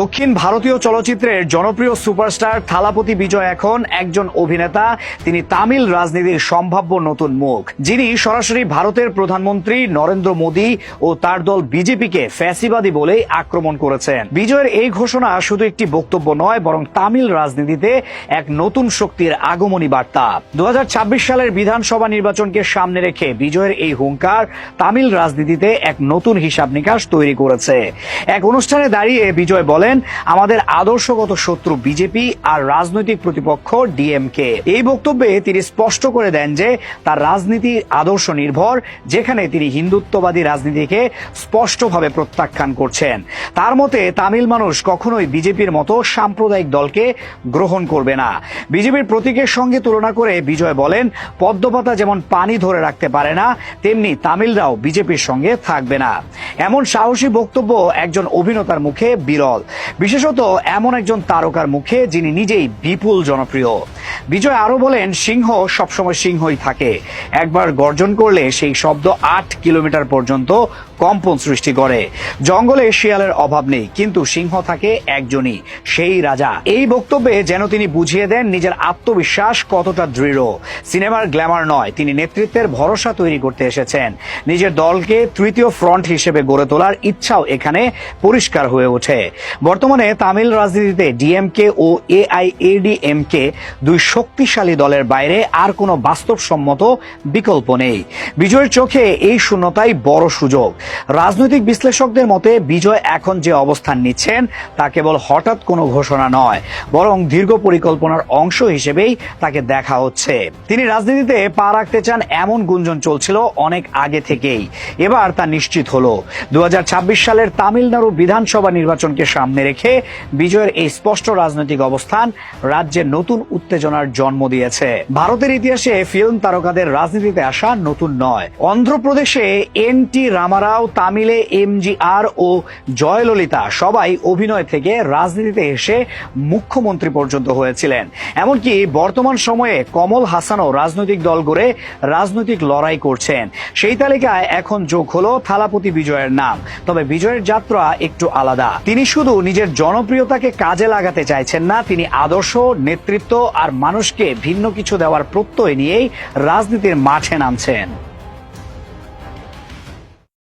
দক্ষিণ ভারতীয় চলচ্চিত্রের জনপ্রিয় সুপারস্টার থালাপতি বিজয় এখন একজন অভিনেতা। তিনি তামিল রাজনীতির সম্ভাব্য নতুন মুখ, যিনি সরাসরি ভারতের প্রধানমন্ত্রী নরেন্দ্র মোদী ও তার দল বিজেপিকে ফ্যাসিবাদী বলেই আক্রমণ করেছেন। বিজয়ের এই ঘোষণা শুধু একটি বক্তব্য নয়, বরং তামিল রাজনীতিতে এক নতুন শক্তির আগমনী বার্তা। 2026 সালের বিধানসভা নির্বাচনকে সামনে রেখে বিজয়ের এই হুঙ্কার তামিল রাজনীতিতে এক নতুন হিসাব নিকাশ তৈরি করেছে। এক অনুষ্ঠানে দাঁড়িয়ে বিজয় বলেন, আমাদের আদর্শগত শত্রু বিজেপি আর রাজনৈতিক প্রতিপক্ষ ডিএমকে। এই বক্তব্যে তিনি স্পষ্ট করে দেন যে তার রাজনীতি আদর্শ নির্ভর, যেখানে তিনি হিন্দুত্ববাদী রাজনীতিকে স্পষ্টভাবে প্রত্যাখ্যান করছেন। তার মতে তামিল মানুষ কখনোই বিজেপির মতো সাম্প্রদায়িক দলকে গ্রহণ করবে না। বিজেপির প্রতীকের সঙ্গে তুলনা করে বিজয় বলেন, পদ্মপাতা যেমন পানি ধরে রাখতে পারে না, তেমনি তামিলরাও বিজেপির সঙ্গে থাকবে না। এমন সাহসী বক্তব্য একজন অভিনেতার মুখে বিরল, বিশেষত এমন একজন তারকার মুখে যিনি নিজেই বিপুল জনপ্রিয়। বিজয় আরো বলেন, সিংহ সবসময় সিংহই থাকে। একবার গর্জন করলে সেই শব্দ 8 কিলোমিটার পর্যন্ত কম্পন সৃষ্টি করে। জঙ্গলে শিয়ালের অভাব নেই, কিন্তু সিংহ থাকে একজনই, সেই রাজা। এই বক্তব্যে যেন তিনি বুঝিয়ে দেন নিজের আত্মবিশ্বাস কতটা দৃঢ়। সিনেমার গ্ল্যামার নয়, তিনি নেতৃত্বের ভরসা তৈরি করতে এসেছেন। নিজের দলকে তৃতীয় ফ্রন্ট হিসেবে গড়ে তোলার ইচ্ছাও এখানে পরিষ্কার হয়ে ওঠে। বর্তমানে তামিল রাজনীতিতে ডিএমকে ও এআইএডিএমকে দুই শক্তিশালী দলের বাইরে আর কোনো বাস্তবসম্মত বিকল্প নেই। বিজয়ের চোখে এই শূন্যতাই বড় সুযোগ। রাজনৈতিক বিশ্লেষকদের মতে বিজয় এখন যে অবস্থান নিচ্ছেন তা কেবল হঠাৎ কোনো ঘোষণা নয়, বরং দীর্ঘ পরিকল্পনার অংশ হিসেবেই তাকে দেখা হচ্ছে। তিনি রাজনীতিতে পা রাখতে চান এমন গুঞ্জন চলছিল অনেক আগে থেকেই, এবার তা নিশ্চিত হলো। 2026 সালের তামিলনাড়ু বিধানসভা নির্বাচনকে সামনে রেখে বিজয়ের এই স্পষ্ট রাজনৈতিক অবস্থান রাজ্যে নতুন উত্তেজনার জন্ম দিয়েছে। ভারতের ইতিহাসে ফিল্ম তারকাদের রাজনীতিতে আসা নতুন নয়। অন্ধ্রপ্রদেশে এন.টি. রামারাও, তামিলে এমজিআর ও জয়ললিতা সবাই অভিনয় থেকে রাজনীতিতে এসে মুখ্যমন্ত্রী পর্যন্ত হয়েছিলেন। এমনকি বর্তমান সময়ে কমল হাসানও রাজনৈতিক দল গড়ে রাজনৈতিক লড়াই করছেন। সেই তালিকায় এখন যোগ হলো থালাপতি বিজয়ের নাম। তবে বিজয়ের যাত্রা একটু আলাদা। তিনি শুধু নিজের জনপ্রিয়তাকে কাজে লাগাতে চাইছেন না, তিনি আদর্শ, নেতৃত্ব আর মানুষকে ভিন্ন কিছু দেওয়ার প্রত্যয় নিয়েই রাজনীতির মাঠে নামছেন।